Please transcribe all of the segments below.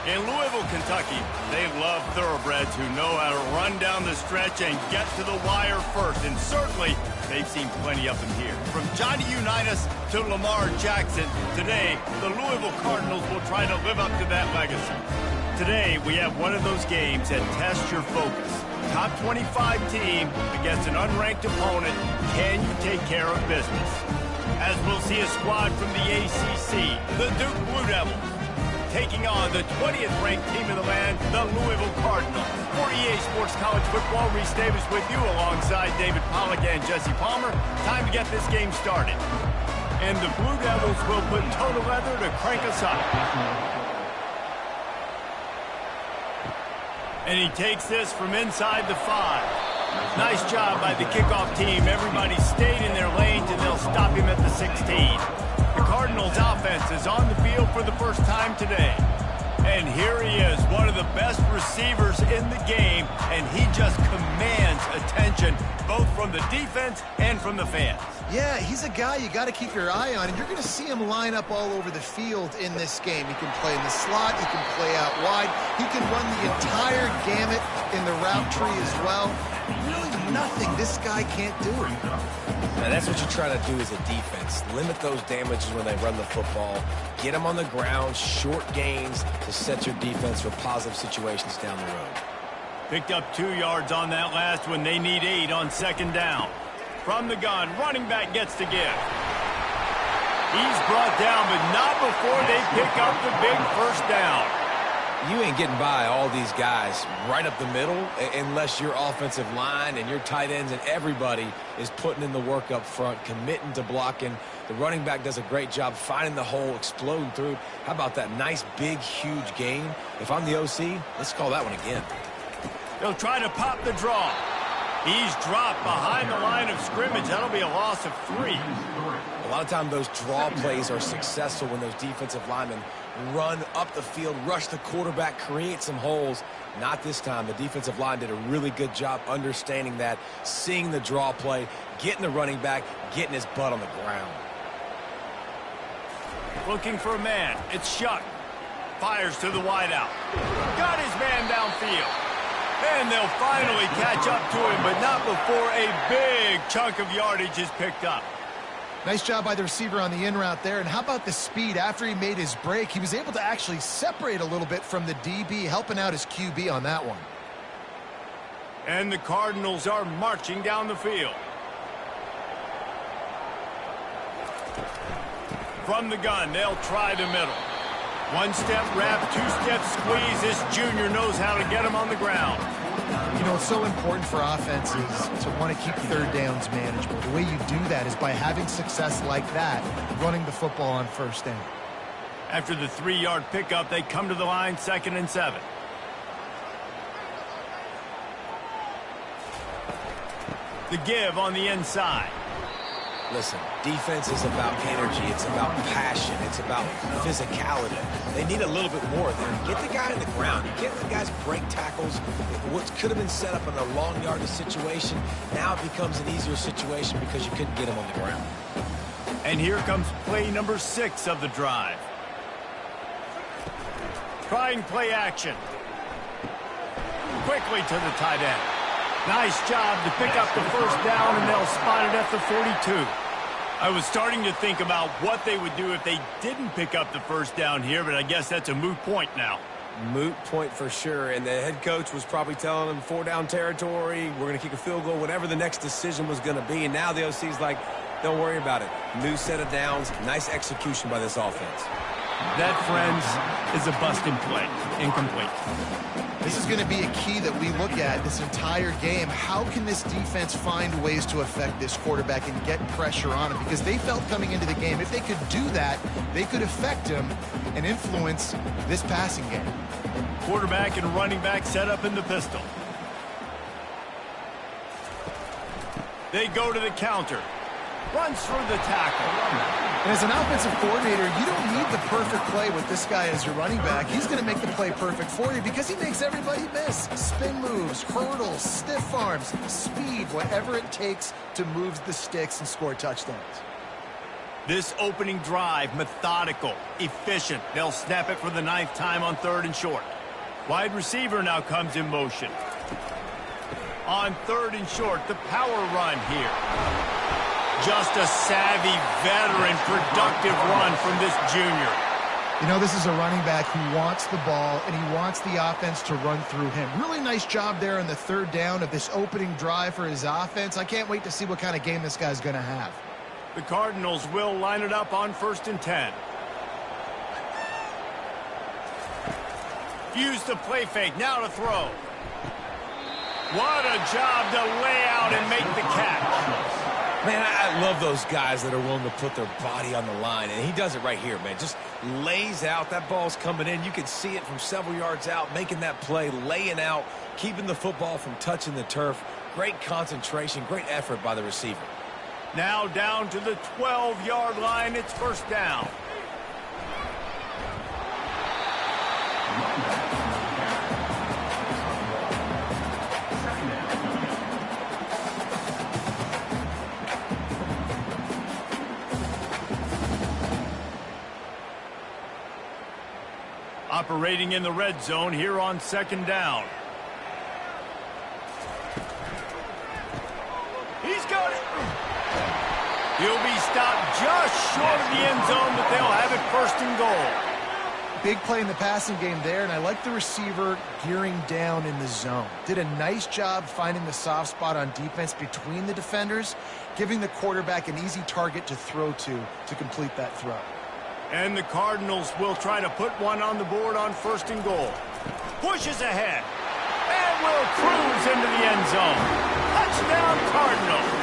In Louisville, Kentucky, they love thoroughbreds who know how to run down the stretch and get to the wire first. And certainly, they've seen plenty of them here. From Johnny Unitas to Lamar Jackson, today, the Louisville Cardinals will try to live up to that legacy. Today, we have one of those games that tests your focus. Top 25 team against an unranked opponent. Can you take care of business? As we'll see a squad from the ACC, the Duke Blue Devils, taking on the 20th ranked team in the land, the Louisville Cardinals. 48 Sports College Football, Reese Davis with you alongside David Pollack and Jesse Palmer. Time to get this game started. And the Blue Devils will put total leather to crank us up. And he takes this from inside the 5. Nice job by the kickoff team. Everybody stayed in their lanes, and they'll stop him at the 16. The Cardinals' offense is on the field for the first time today. And here he is, one of the best receivers in the game, and he just commands attention, both from the defense and from the fans. Yeah, he's a guy you got to keep your eye on, and you're going to see him line up all over the field in this game. He can play in the slot, he can play out wide, he can run the entire gamut in the route tree as well. Really nothing this guy can't do. Now that's what you try to do as a defense. Limit those damages when they run the football. Get them on the ground, short gains to set your defense for positive situations down the road. Picked up 2 yards on that last one. They need 8 on second down. From the gun, running back gets to give. He's brought down, but not before they pick up the big first down. You ain't getting by all these guys right up the middle unless your offensive line and your tight ends and everybody is putting in the work up front, committing to blocking. The running back does a great job finding the hole, exploding through. How about that nice, big, huge gain? If I'm the OC, let's call that one again. They'll try to pop the draw. He's dropped behind the line of scrimmage. That'll be a loss of 3. A lot of times those draw plays are successful when those defensive linemen run up the field, rush the quarterback, create some holes. Not this time. The defensive line did a really good job understanding that, seeing the draw play, getting the running back, getting his butt on the ground. Looking for a man. It's Shuck. Fires to the wideout. Got his man downfield. And they'll finally catch up to him, but not before a big chunk of yardage is picked up. Nice job by the receiver on the in route there. And how about the speed? After he made his break, he was able to actually separate a little bit from the DB, helping out his QB on that one. And the Cardinals are marching down the field. From the gun, they'll try the middle. 1-step wrap, 2-step squeeze. This junior knows how to get him on the ground. You know, it's so important for offenses to want to keep third downs manageable. The way you do that is by having success like that, running the football on first down. After the 3-yard pickup, they come to the line, 2nd and 7. The give on the inside. Listen, defense is about energy. It's about passion. It's about physicality. They need a little bit more there. Get the guy on the ground. You get the guys break tackles. What could have been set up in a long yardage situation, now it becomes an easier situation because you couldn't get him on the ground. And here comes play number 6 of the drive. Trying play action. Quickly to the tight end. Nice job to pick up the first down, and they'll spot it at the 42. I was starting to think about what they would do if they didn't pick up the first down here, but I guess that's a moot point now. Moot point for sure, and the head coach was probably telling them 4-down territory, we're going to kick a field goal, whatever the next decision was going to be, and now the OC's like, don't worry about it. New set of downs, nice execution by this offense. That, friends, is a busted play. Incomplete. This is going to be a key that we look at this entire game. How can this defense find ways to affect this quarterback and get pressure on him? Because they felt coming into the game, if they could do that, they could affect him and influence this passing game. Quarterback and running back set up in the pistol. They go to the counter. Runs through the tackle. And as an offensive coordinator, you don't need the perfect play with this guy as your running back. He's going to make the play perfect for you because he makes everybody miss. Spin moves, hurdles, stiff arms, speed, whatever it takes to move the sticks and score touchdowns. This opening drive, methodical, efficient. They'll snap it for the 9th time on 3rd and short. Wide receiver now comes in motion. On 3rd and short, the power run here. Just a savvy, veteran, productive run from this junior. You know, this is a running back who wants the ball, and he wants the offense to run through him. Really nice job there on the 3rd down of this opening drive for his offense. I can't wait to see what kind of game this guy's going to have. The Cardinals will line it up on 1st and 10. Use the play fake, now to throw. What a job to lay out and make the catch. Man, I love those guys that are willing to put their body on the line, and he does it right here, man. Just lays out. That ball's coming in. You can see it from several yards out, making that play, laying out, keeping the football from touching the turf. Great concentration, great effort by the receiver. Now down to the 12-yard line. It's 1st down. Operating in the red zone here on 2nd down. He's got it. He'll be stopped just short of the end zone, but they'll have it 1st and goal. Big play in the passing game there, and I like the receiver gearing down in the zone. Did a nice job finding the soft spot on defense between the defenders, giving the quarterback an easy target to throw to complete that throw. And the Cardinals will try to put one on the board on 1st and goal. Pushes ahead. And will cruise into the end zone. Touchdown, Cardinals.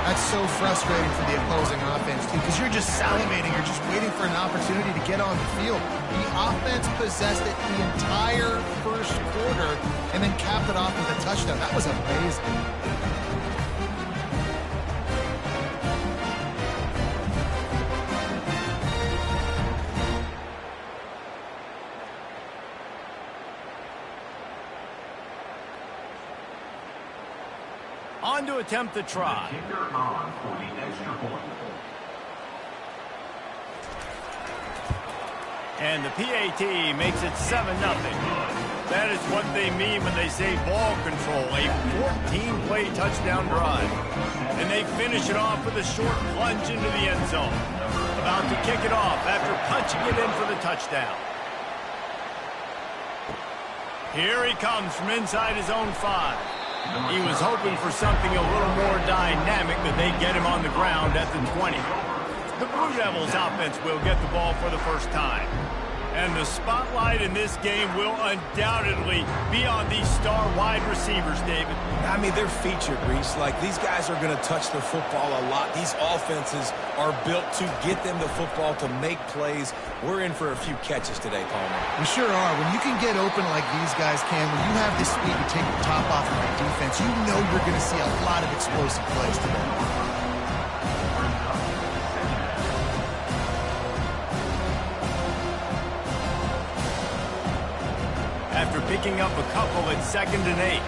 That's so frustrating for the opposing offense, too, because you're just salivating. You're just waiting for an opportunity to get on the field. The offense possessed it the entire 1st quarter and then capped it off with a touchdown. That was amazing. On to attempt the try. And the PAT makes it 7-0. That is what they mean when they say ball control, a 14-play touchdown drive. And they finish it off with a short plunge into the end zone. About to kick it off after punching it in for the touchdown. Here he comes from inside his own 5. He was hoping for something a little more dynamic, but they get him on the ground at the 20. The Blue Devils offense will get the ball for the 1st time. And the spotlight in this game will undoubtedly be on these star wide receivers, David. I mean, they're featured, Reese. Like, these guys are going to touch the football a lot. These offenses are built to get them the football, to make plays. We're in for a few catches today, Palmer. We sure are. When you can get open like these guys can, when you have the speed to take the top off of the defense, you know you're going to see a lot of explosive plays today. After picking up a couple at 2nd and 8.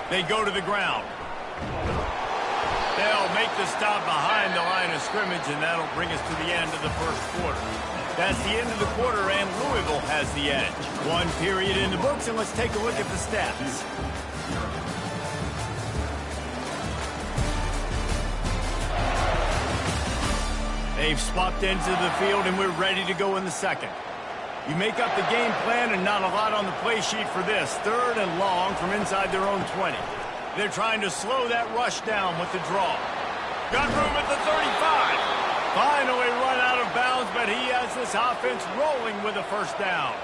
They go to the ground. They'll make the stop behind the line of scrimmage, and that'll bring us to the end of the 1st quarter. That's the end of the quarter, and Louisville has the edge. 1 period in the books, and let's take a look at the stats. They've swapped into the field, and we're ready to go in the 2nd. You make up the game plan, and not a lot on the play sheet for this. 3rd and long from inside their own 20. They're trying to slow that rush down with the draw. Got room at the 35. Finally run out of bounds, but he has this offense rolling with a 1st down.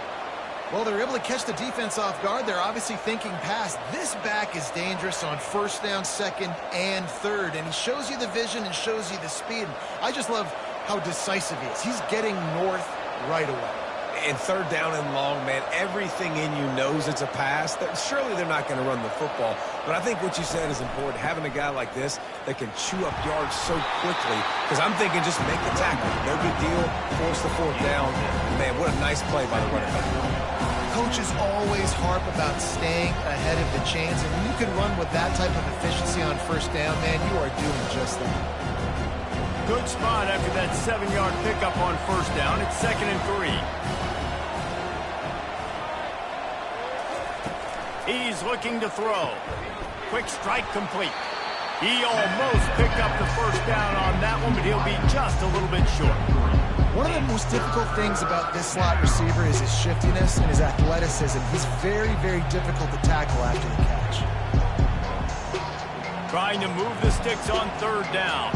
Well, they're able to catch the defense off guard. They're obviously thinking pass. This back is dangerous on 1st down, 2nd, and 3rd. And he shows you the vision and shows you the speed. I just love how decisive he is. He's getting north right away. And 3rd down and long, man, everything in you knows it's a pass. Surely they're not going to run the football. But I think what you said is important, having a guy like this that can chew up yards so quickly. Because I'm thinking just make the tackle. No big deal. Force the 4th down. Man, what a nice play by the running back. Coaches always harp about staying ahead of the chains, and when you can run with that type of efficiency on first down, man, you are doing just that. Good spot after that 7-yard pickup on first down. It's 2nd and 3. He's looking to throw. Quick strike complete. He almost picked up the first down on that one, but he'll be just a little bit short. One of the most difficult things about this slot receiver is his shiftiness and his athleticism. He's very, very difficult to tackle after the catch. Trying to move the sticks on 3rd down.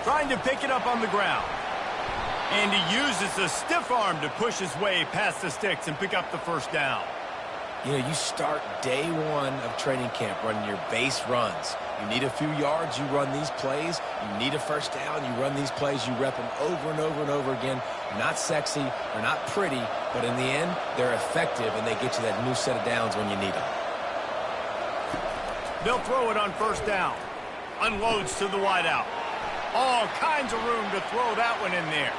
Trying to pick it up on the ground. And he uses the stiff arm to push his way past the sticks and pick up the first down. You know, you start day one of training camp running your base runs. You need a few yards, you run these plays. You need a first down, you run these plays. You rep them over and over and over again. They're not sexy, they're not pretty, but in the end, they're effective, and they get you that new set of downs when you need them. They'll throw it on first down. Unloads to the wideout. All kinds of room to throw that one in there.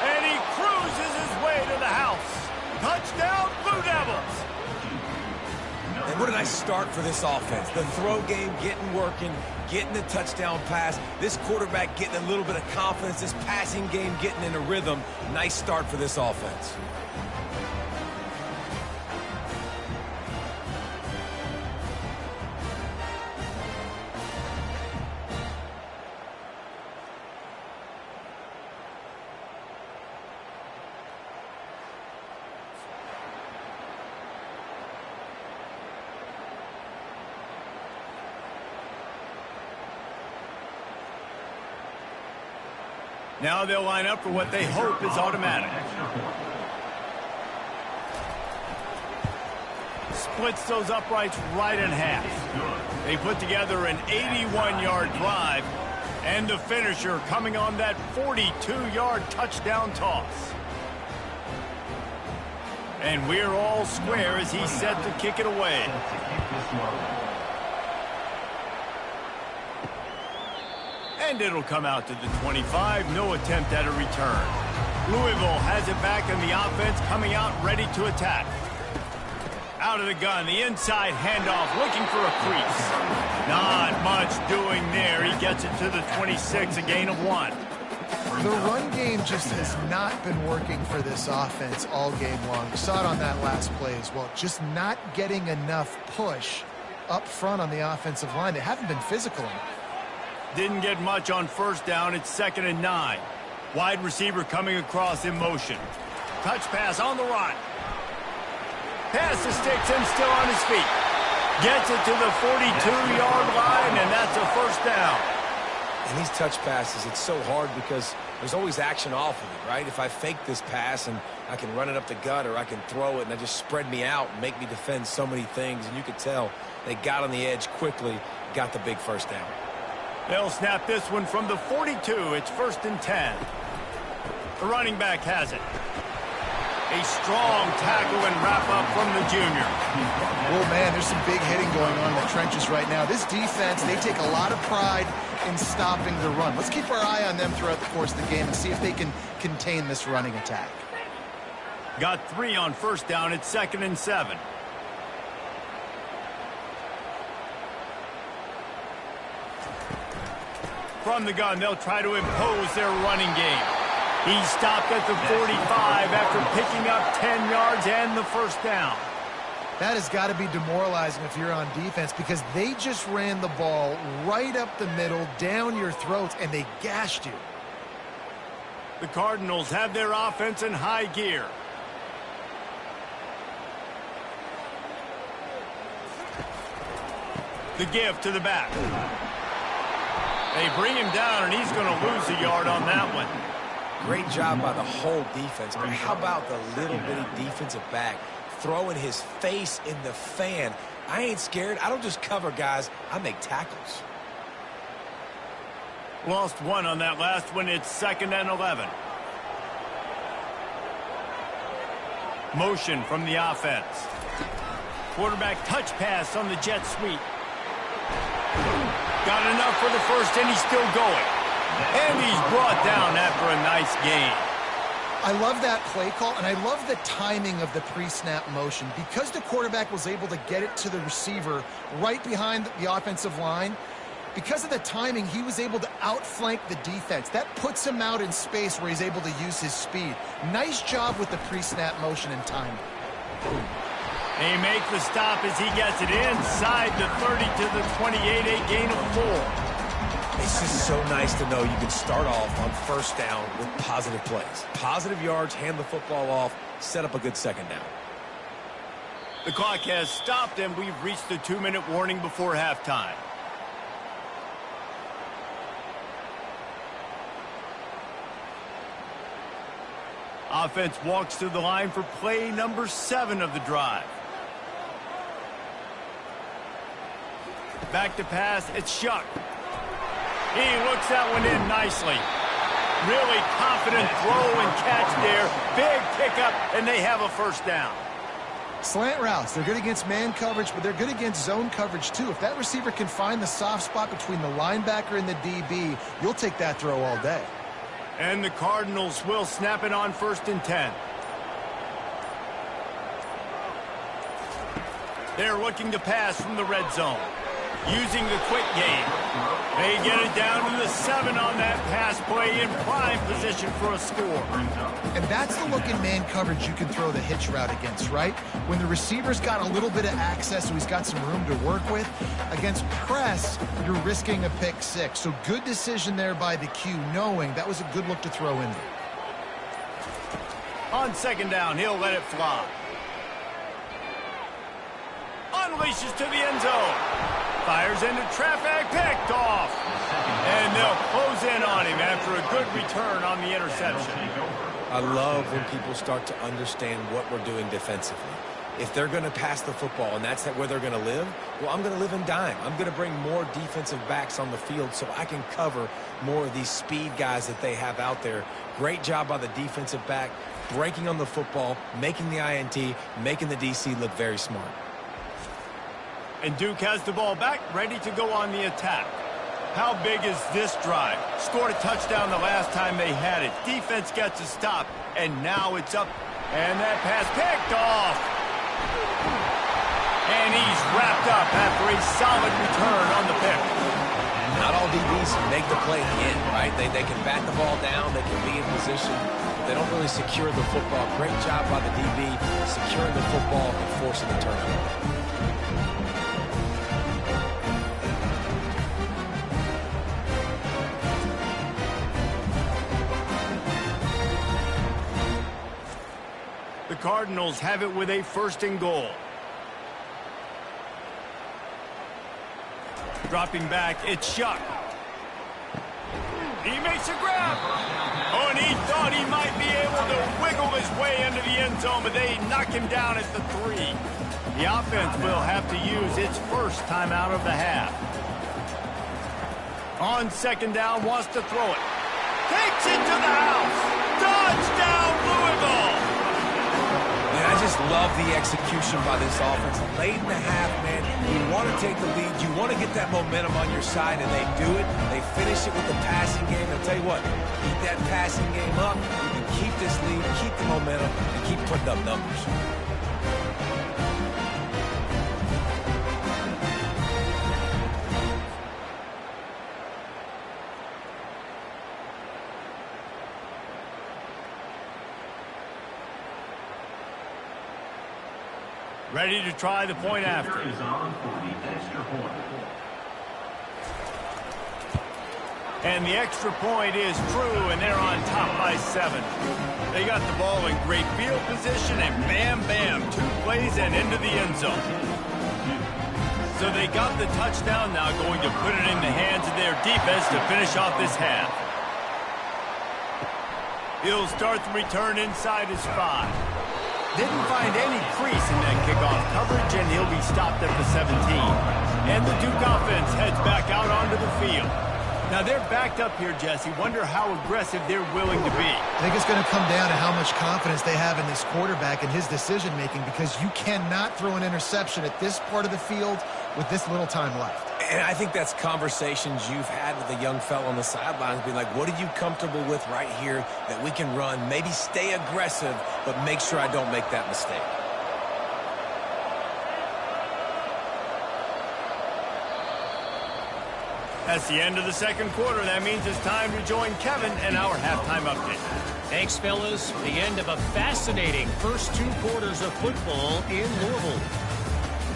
And he cruises his way to the house. Touchdown, Blue Devils! And what did I start for this offense? The throw game getting working, getting the touchdown pass. This quarterback getting a little bit of confidence. This passing game getting in a rhythm. Nice start for this offense. Now they'll line up for what they hope is automatic. Splits those uprights right in half. They put together an 81-yard drive, and the finisher coming on that 42-yard touchdown toss. And we're all square as he's set to kick it away. And it'll come out to the 25. No attempt at a return. Louisville has it back in the offense, coming out ready to attack. Out of the gun, the inside handoff, looking for a crease. Not much doing there. He gets it to the 26, a gain of 1. The run game just has not been working for this offense all game long. You saw it on that last play as well. Just not getting enough push up front on the offensive line. They haven't been physical enough. Didn't get much on first down. It's 2nd and 9. Wide receiver coming across in motion. Touch pass on the run. Pass the sticks and still on his feet. Gets it to the 42-yard line, and that's a first down. And these touch passes, it's so hard because there's always action off of it, right? If I fake this pass and I can run it up the gut, or I can throw it and I just spread me out and make me defend so many things, and you could tell they got on the edge quickly, got the big first down. They'll snap this one from the 42. It's 1st and 10. The running back has it. A strong tackle and wrap up from the junior. Oh, man, there's some big hitting going on in the trenches right now. This defense, they take a lot of pride in stopping the run. Let's keep our eye on them throughout the course of the game and see if they can contain this running attack. Got 3 on first down. It's 2nd and 7. From the gun, they'll try to impose their running game. He stopped at the 45 after picking up 10 yards and the first down. That has got to be demoralizing if you're on defense, because they just ran the ball right up the middle, down your throats, and they gashed you. The Cardinals have their offense in high gear. The give to the back. They bring him down, and he's going to lose a yard on that one. Great job by the whole defense, but how about the little bitty defensive back throwing his face in the fan? I ain't scared. I don't just cover guys. I make tackles. Lost 1 on that last one. It's 2nd and 11. Motion from the offense. Quarterback touch pass on the jet sweep. Got enough for the first, and he's still going. And he's brought down after a nice gain. I love that play call, and I love the timing of the pre-snap motion. Because the quarterback was able to get it to the receiver right behind the offensive line, because of the timing, he was able to outflank the defense. That puts him out in space where he's able to use his speed. Nice job with the pre-snap motion and timing. They make the stop as he gets it inside the 30 to the 28, a gain of 4. It's just so nice to know you can start off on first down with positive plays. Positive yards, hand the football off, set up a good second down. The clock has stopped, and we've reached the 2-minute warning before halftime. Offense walks to the line for play number 7 of the drive. Back to pass, it's Shuck. He looks that one in nicely. Really confident throw and catch there. Big pickup, and they have a first down. Slant routes, they're good against man coverage, but they're good against zone coverage too. If that receiver can find the soft spot between the linebacker and the DB, you'll take that throw all day. And the Cardinals will snap it on 1st and 10. They're looking to pass from the red zone. Using the quick game. They get it down to the 7 on that pass play in prime position for a score. And that's the look in man coverage you can throw the hitch route against, right? When the receiver's got a little bit of access, so he's got some room to work with. Against press, you're risking a pick 6. So good decision there by the Q, knowing that was a good look to throw in there. On 2nd down, he'll let it fly. Unleashes to the end zone. Fires into traffic, picked off. And they'll close in on him after a good return on the interception. I love when people start to understand what we're doing defensively. If they're going to pass the football and that's where they're going to live, well, I'm going to live in dime. I'm going to bring more defensive backs on the field so I can cover more of these speed guys that they have out there. Great job by the defensive back, breaking on the football, making the INT, making the DC look very smart. And Duke has the ball back, ready to go on the attack. How big is this drive? Scored a touchdown the last time they had it. Defense gets a stop, and now it's up. And that pass picked off. And he's wrapped up after a solid return on the pick. Not all DBs make the play again, right? They can bat the ball down, they can be in position, but they don't really secure the football. Great job by the DB securing the football and forcing the turnover. The Cardinals have it with a 1st and goal. Dropping back, it's Shuck. He makes a grab. Oh, and he thought he might be able to wiggle his way into the end zone, but they knock him down at the 3. The offense will have to use its first timeout of the half. On 2nd down, wants to throw it. Takes it to the house. Touchdown, Louisville. I just love the execution by this offense. Late in the half, man, you want to take the lead. You want to get that momentum on your side, and they do it. They finish it with the passing game. I'll tell you what, keep that passing game up. You can keep this lead, keep the momentum, and keep putting up numbers. Ready to try the point after. And the extra point is true, and they're on top by 7. They got the ball in great field position, and bam, bam, 2 plays and into the end zone. So they got the touchdown, now going to put it in the hands of their defense to finish off this half. He'll start the return inside his 5. Didn't find any crease in that kickoff coverage, and he'll be stopped at the 17. And the Duke offense heads back out onto the field. Now they're backed up here, Jesse. Wonder how aggressive they're willing to be. I think it's going to come down to how much confidence they have in this quarterback and his decision-making, because you cannot throw an interception at this part of the field with this little time left. And I think that's conversations you've had with a young fellow on the sidelines, being like, what are you comfortable with right here that we can run? Maybe stay aggressive, but make sure I don't make that mistake. That's the end of the second quarter. That means it's time to join Kevin and our halftime update. Thanks, fellas. The end of a fascinating first 2 quarters of football in Louisville.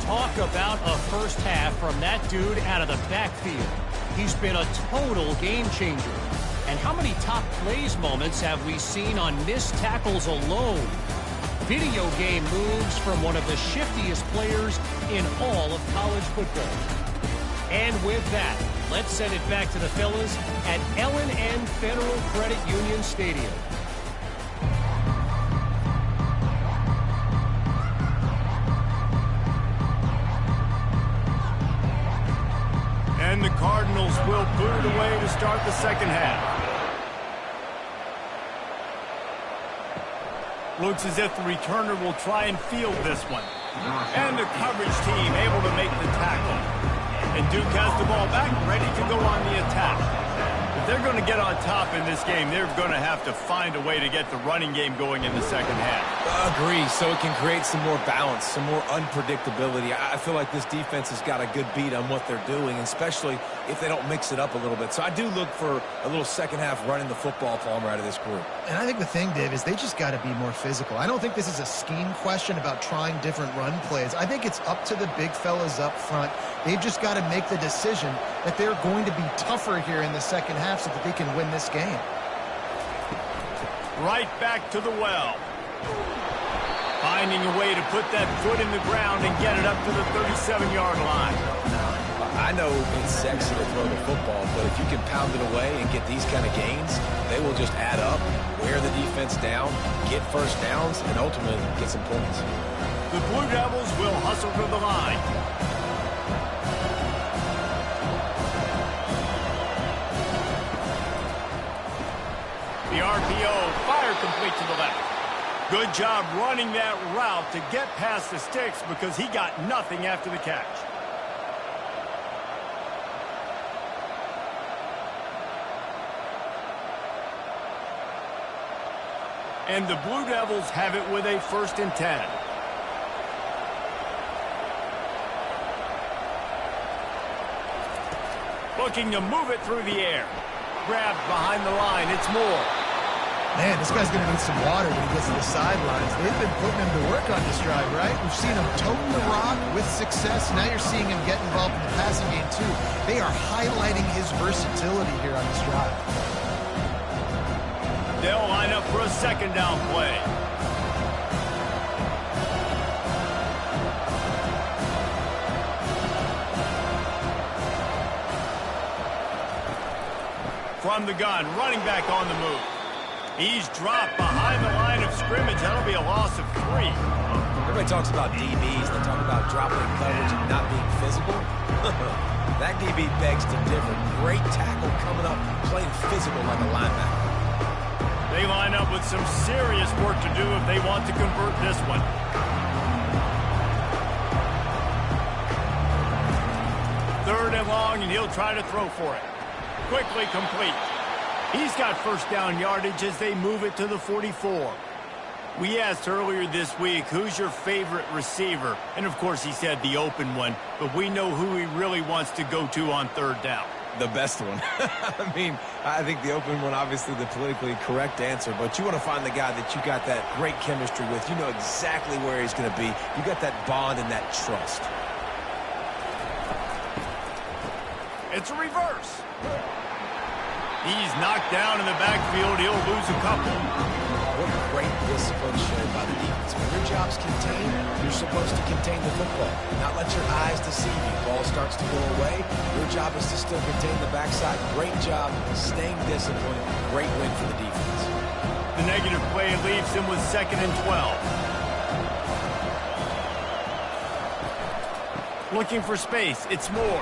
Talk about a first half from that dude out of the backfield. He's been a total game changer. And how many top plays moments have we seen on missed tackles alone? Video game moves from one of the shiftiest players in all of college football. And with that, let's send it back to the fellas at L&N Federal Credit Union Stadium. And the Cardinals will boot it away to start the second half. Looks as if the returner will try and field this one. And the coverage team able to make the tackle. And Duke has the ball back, ready to go on the attack. If they're going to get on top in this game, they're going to have to find a way to get the running game going in the second half. Agree, so it can create some more balance, some more unpredictability. I feel like this defense has got a good beat on what they're doing, especially if they don't mix it up a little bit. So I do look for a little second half running the football, Palmer, out of this group. And I think the thing, Dave, is they just got to be more physical. I don't think this is a scheme question about trying different run plays. I think it's up to the big fellas up front. They've just got to make the decision that they're going to be tougher here in the second half so that they can win this game. Right back to the well. Finding a way to put that foot in the ground and get it up to the 37-yard line. I know it's sexy to throw the football, but if you can pound it away and get these kind of gains, they will just add up, wear the defense down, get first downs, and ultimately get some points. The Blue Devils will hustle to the line. The RPO, fire complete to the left. Good job running that route to get past the sticks because he got nothing after the catch. And the Blue Devils have it with a 1st and 10. Looking to move it through the air. Grabbed behind the line. It's Moore. Man, this guy's going to need some water when he gets to the sidelines. They've been putting him to work on this drive, right? We've seen him toting the rock with success. Now you're seeing him get involved in the passing game, too. They are highlighting his versatility here on this drive. They'll line up for a 2nd down play. From the gun, running back on the move. He's dropped behind the line of scrimmage. That'll be a loss of 3. Everybody talks about DBs. They talk about dropping coverage and not being physical. That DB begs to differ. Great tackle coming up, playing physical like a linebacker. They line up with some serious work to do if they want to convert this one. Third and long, and he'll try to throw for it. Quickly complete. He's got 1st down yardage as they move it to the 44. We asked earlier this week, who's your favorite receiver? And, of course, he said the open one, but we know who he really wants to go to on 3rd down. The best one. I mean, I think the open one, obviously the politically correct answer, but you want to find the guy that you got that great chemistry with. You know exactly where he's going to be. You got that bond and that trust. It's a reverse. He's knocked down in the backfield. He'll lose a couple. What great discipline shown by the defense. When your job's contained, you're supposed to contain the football. Not let your eyes deceive you. Ball starts to go away. Your job is to still contain the backside. Great job staying disciplined. Great win for the defense. The negative play leaves him with 2nd and 12. Looking for space. It's Moore.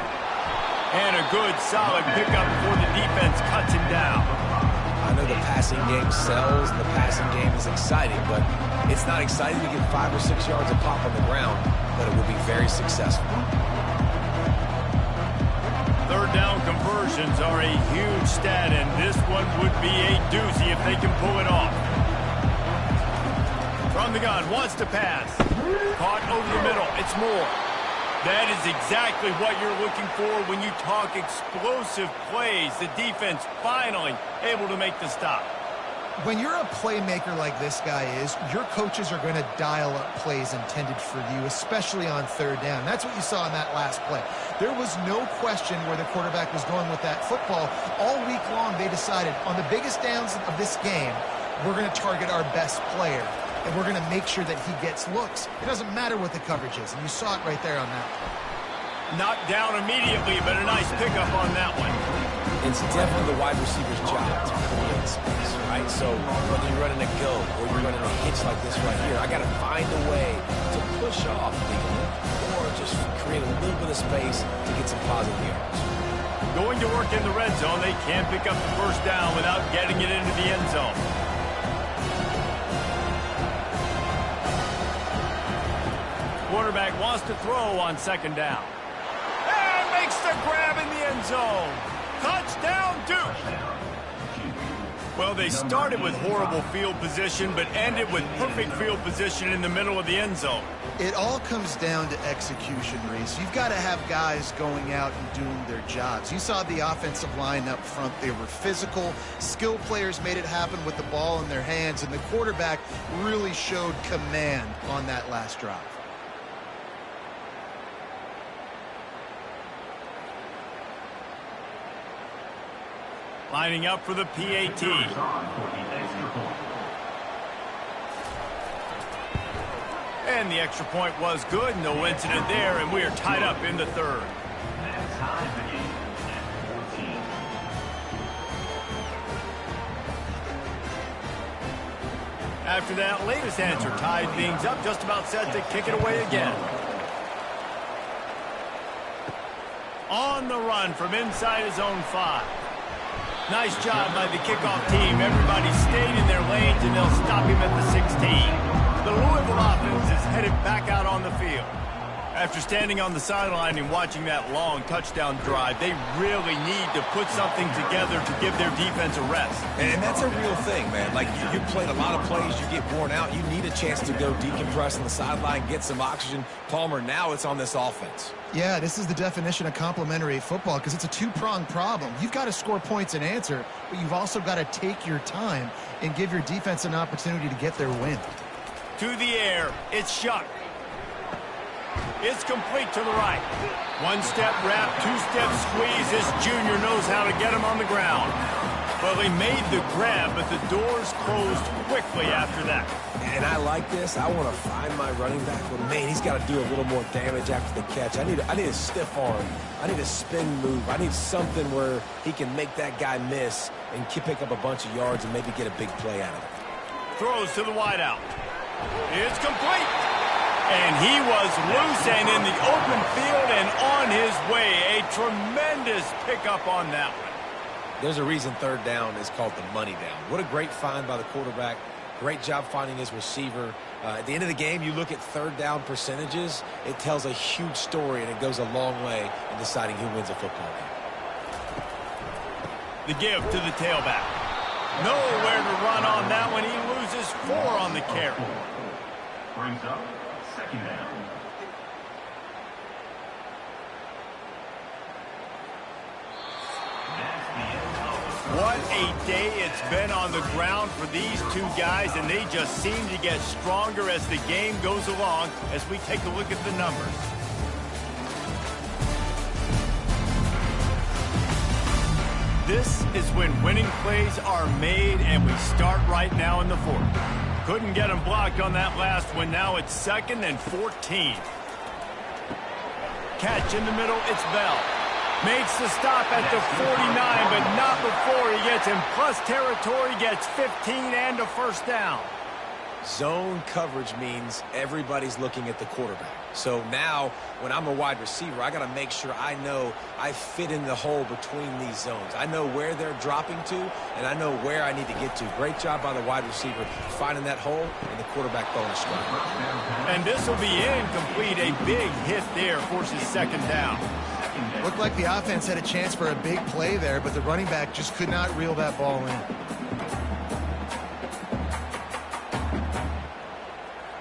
And a good, solid pickup before the defense cuts him down. I know the passing game sells, and the passing game is exciting, but it's not exciting to get 5 or 6 yards of pop on the ground, but it will be very successful. Third down conversions are a huge stat, and this one would be a doozy if they can pull it off. From the gun, wants to pass. Caught over the middle. It's Moore. That is exactly what you're looking for when you talk explosive plays. The defense finally able to make the stop. When you're a playmaker like this guy is, your coaches are going to dial up plays intended for you, especially on third down. That's what you saw in that last play. There was no question where the quarterback was going with that football. All week long, they decided on the biggest downs of this game, we're going to target our best player, and we're going to make sure that he gets looks. It doesn't matter what the coverage is, and you saw it right there on that play. Knocked down immediately, but a nice pickup on that one. It's definitely the wide receiver's job to create space, right? So whether you're running a go or you're running a hitch like this right here, I got to find a way to push off legally or just create a little bit of space to get some positive yards. Going to work in the red zone, they can't pick up the first down without getting it into the end zone. Quarterback wants to throw on second down. And makes the grab in the end zone. Touchdown, Duke! Well, they started with horrible field position, but ended with perfect field position in the middle of the end zone. It all comes down to execution, Reese. You've got to have guys going out and doing their jobs. You saw the offensive line up front. They were physical. Skill players made it happen with the ball in their hands, and the quarterback really showed command on that last drive. Lining up for the PAT. And the extra point was good. No incident there, and we are tied up in the third. After that latest answer, tied things up, just about set to kick it away again. On the run from inside his own 5. Nice job by the kickoff team. Everybody stayed in their lanes, and they'll stop him at the 16. The Louisville offense is headed back out on the field. After standing on the sideline and watching that long touchdown drive, they really need to put something together to give their defense a rest. And that's a real thing, man. Like, you played a lot of plays, you get worn out, you need a chance to go decompress on the sideline, get some oxygen. Palmer, now it's on this offense. Yeah, this is the definition of complementary football because it's a two-pronged problem. You've got to score points and answer, but you've also got to take your time and give your defense an opportunity to get their win. To the air, it's Shuck. It's complete to the right. One-step wrap, two-step squeeze. This junior knows how to get him on the ground. Well, he made the grab, but the doors closed quickly after that. And I like this. I want to find my running back, but man, he's got to do a little more damage after the catch. I need a stiff arm. I need a spin move. I need something where he can make that guy miss and pick up a bunch of yards and maybe get a big play out of it. Throws to the wideout. It's complete. And he was loose and in the open field and on his way. A tremendous pickup on that one. There's a reason third down is called the money down. What a great find by the quarterback. Great job finding his receiver. At the end of the game, you look at third down percentages. It tells a huge story, and it goes a long way in deciding who wins a football game. The give to the tailback. Nowhere to run on that one. He loses 4 on the carry. Brings up second down. What a day it's been on the ground for these two guys, and they just seem to get stronger as the game goes along as we take a look at the numbers. This is when winning plays are made, and we start right now in the fourth. Couldn't get him blocked on that last one. Now it's 2nd and 14. Catch in the middle, it's Bell. Makes the stop at the 49, but not before he gets in plus territory, gets 15 and a first down. Zone coverage means everybody's looking at the quarterback. So now, when I'm a wide receiver, I got to make sure I know I fit in the hole between these zones. I know where they're dropping to, and I know where I need to get to. Great job by the wide receiver finding that hole, and the quarterback throwing a strike. And this will be incomplete. A big hit there forces 2nd down. Looked like the offense had a chance for a big play there, but the running back just could not reel that ball in.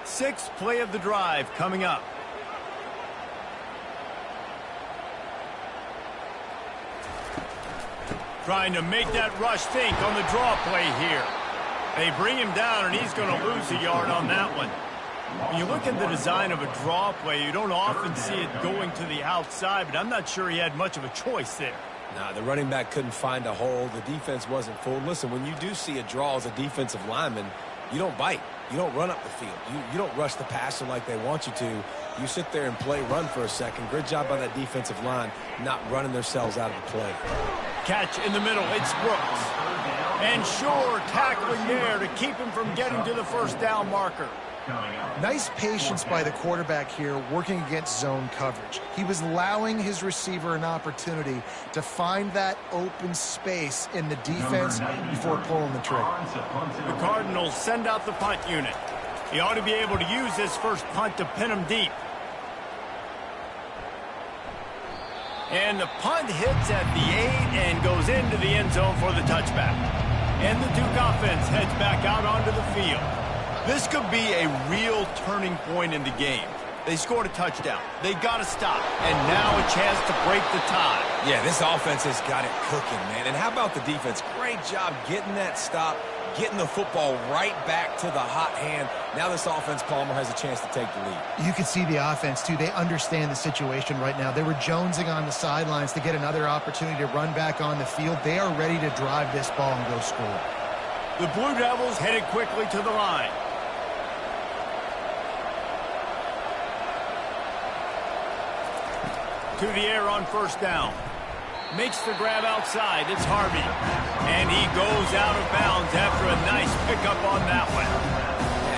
Sixth play of the drive coming up. Trying to make that rush think on the draw play here. They bring him down, and he's going to lose a yard on that one. When you look at the design of a draw play, you don't often see it going to the outside, but I'm not sure he had much of a choice there. Nah, the running back couldn't find a hole. The defense wasn't full. Listen, when you do see a draw as a defensive lineman, you don't bite. You don't run up the field. You don't rush the passer like they want you to. You sit there and play run for a second. Good job by that defensive line not running themselves out of the play. Catch in the middle. It's Brooks. And Shore tackling there to keep him from getting to the first down marker. Nice patience by the quarterback here working against zone coverage. He was allowing his receiver an opportunity to find that open space in the defense before pulling the trigger. The Cardinals send out the punt unit. He ought to be able to use this first punt to pin him deep. And the punt hits at the 8 and goes into the end zone for the touchback. And the Duke offense heads back out onto the field. This could be a real turning point in the game. They scored a touchdown. They got to stop. And now a chance to break the tie. Yeah, this offense has got it cooking, man. And how about the defense? Great job getting that stop, getting the football right back to the hot hand. Now this offense, Palmer, has a chance to take the lead. You can see the offense, too. They understand the situation right now. They were jonesing on the sidelines to get another opportunity to run back on the field. They are ready to drive this ball and go score. The Blue Devils headed quickly to the line. To the air on first down. Makes the grab outside. It's Harvey. And he goes out of bounds after a nice pickup on that one.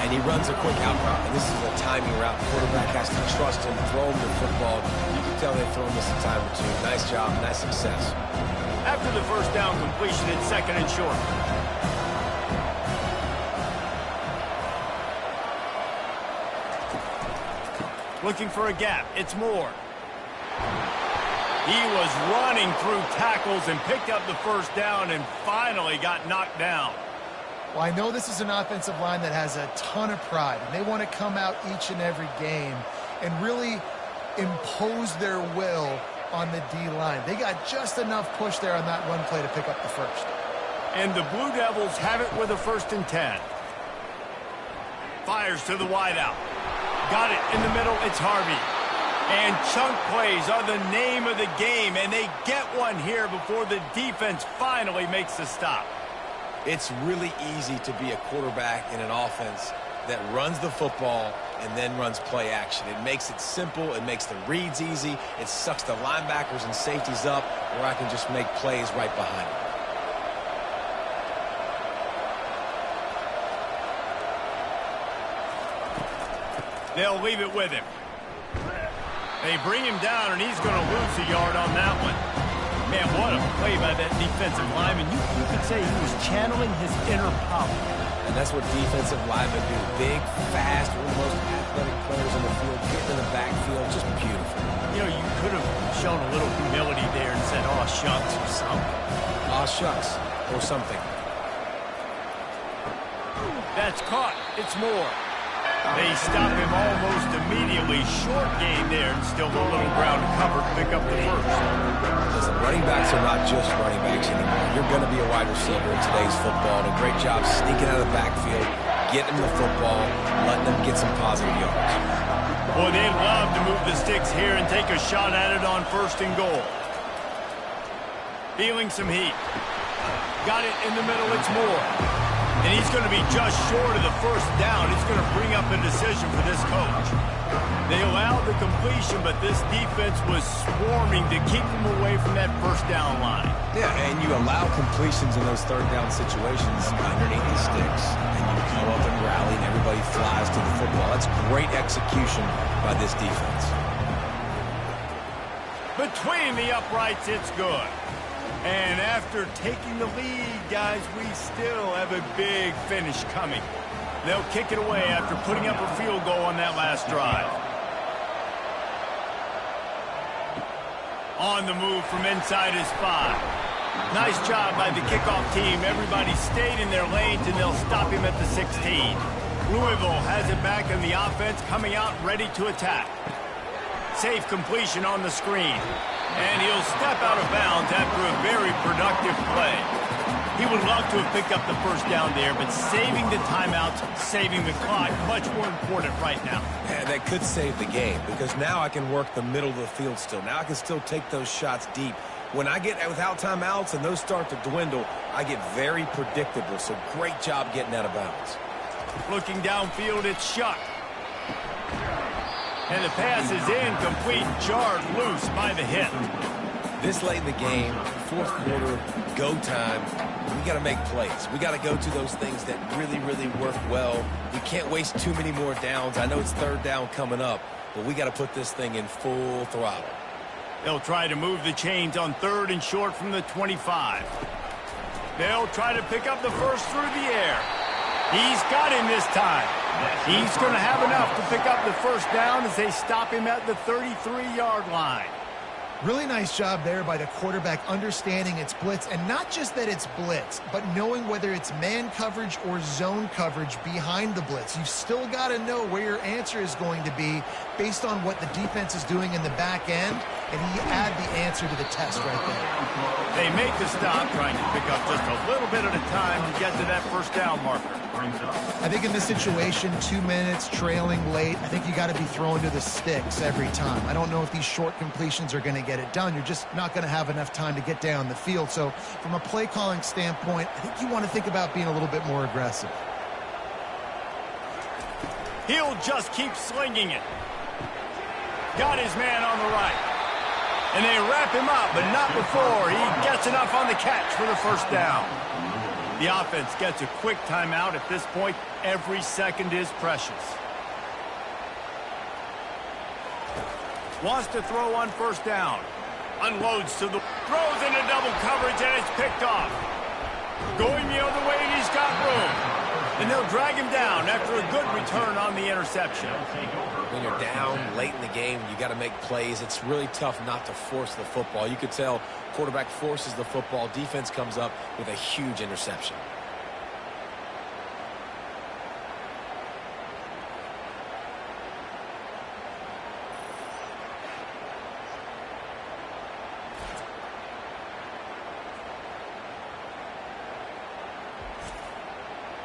And he runs a quick out route. And this is a timing route. The quarterback has to trust him, throw him the football. You can tell they've thrown this a time or two. Nice job, nice success. After the first down completion, it's second and short. Looking for a gap. It's Moore. He was running through tackles and picked up the first down and finally got knocked down. Well, I know this is an offensive line that has a ton of pride, and they want to come out each and every game and really impose their will on the D-line. They got just enough push there on that run play to pick up the first. And the Blue Devils have it with a 1st and 10. Fires to the wideout. Got it in the middle. It's Harvey. And chunk plays are the name of the game, and they get one here before the defense finally makes the stop. It's really easy to be a quarterback in an offense that runs the football and then runs play action. It makes it simple. It makes the reads easy. It sucks the linebackers and safeties up where I can just make plays right behind them. They'll leave it with him. They bring him down, and he's going to lose a yard on that one. Man, what a play by that defensive lineman. You could say he was channeling his inner power. And that's what defensive linemen do. Big, fast, one of the most athletic players in the field, getting in the backfield, just beautiful. You know, you could have shown a little humility there and said, "Aw, shucks," or something. Aw, shucks, or something. That's caught. It's Moore. They stop him almost immediately. Short game there, and still a little ground to cover to pick up the first. Listen, running backs are not just running backs anymore. You're going to be a wide receiver in today's football. And a great job sneaking out of the backfield, getting the football, letting them get some positive yards. Boy, they'd love to move the sticks here and take a shot at it on 1st and goal. Feeling some heat. Got it in the middle. It's Moore. And he's going to be just short of the first down. It's going to bring up a decision for this coach. They allowed the completion, but this defense was swarming to keep them away from that first down line. Yeah, and you allow completions in those 3rd down situations underneath the sticks. And you come up and rally, and everybody flies to the football. That's great execution by this defense. Between the uprights, it's good. And after taking the lead, guys, we still have a big finish coming. They'll kick it away after putting up a field goal on that last drive. On the move from inside his 5. Nice job by the kickoff team. Everybody stayed in their lanes, and they'll stop him at the 16. Louisville has it back in the offense, coming out ready to attack. Safe completion on the screen. And he'll step out of bounds after a very productive play. He would love to have picked up the first down there, but saving the timeouts, saving the clock, much more important right now. And that could save the game, because now I can work the middle of the field still. Now I can still take those shots deep. When I get without timeouts and those start to dwindle, I get very predictable. So great job getting out of bounds. Looking downfield, it's Shuck. And the pass is incomplete, jarred loose by the hit. This late in the game, fourth quarter, go time, we got to make plays. We got to go to those things that really, really work well. We can't waste too many more downs. I know it's third down coming up, but we got to put this thing in full throttle. They'll try to move the chains on 3rd and short from the 25. They'll try to pick up the first through the air. He's got him this time. He's going to have enough to pick up the first down as they stop him at the 33-yard line. Really nice job there by the quarterback understanding it's blitz, and not just that it's blitz, but knowing whether it's man coverage or zone coverage behind the blitz. You've still got to know where your answer is going to be based on what the defense is doing in the back end, and he add the answer to the test right there. They make the stop, trying to pick up just a little bit at a time to get to that first down marker. I think in this situation, 2 minutes, trailing late, I think you got to be throwing to the sticks every time. I don't know if these short completions are going to get it done. You're just not going to have enough time to get down the field. So from a play calling standpoint, I think you want to think about being a little bit more aggressive. He'll just keep slinging it. Got his man on the right. And they wrap him up, but not before he gets enough on the catch for the first down. The offense gets a quick timeout. At this point, every second is precious. Wants to throw on first down. Unloads to the... Throws into double coverage, and it's picked off. Going the other way, and he's got room. And they'll drag him down after a good return on the interception. When you're down late in the game, you got to make plays. It's really tough not to force the football. You could tell quarterback forces the football. Defense comes up with a huge interception.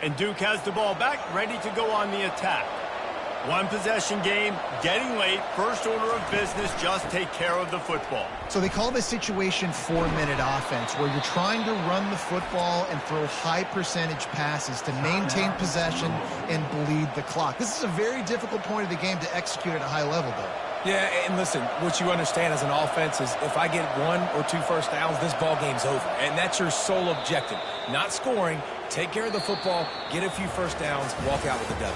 And Duke has the ball back, ready to go on the attack. One possession game, getting late, first order of business, just take care of the football. So they call this situation 4-minute offense, where you're trying to run the football and throw high percentage passes to maintain possession and bleed the clock. This is a very difficult point of the game to execute at a high level, though. Yeah, and listen, what you understand as an offense is if I get 1 or 2 first downs, this ball game's over. And that's your sole objective. Not scoring, take care of the football, get a few first downs, walk out with the W.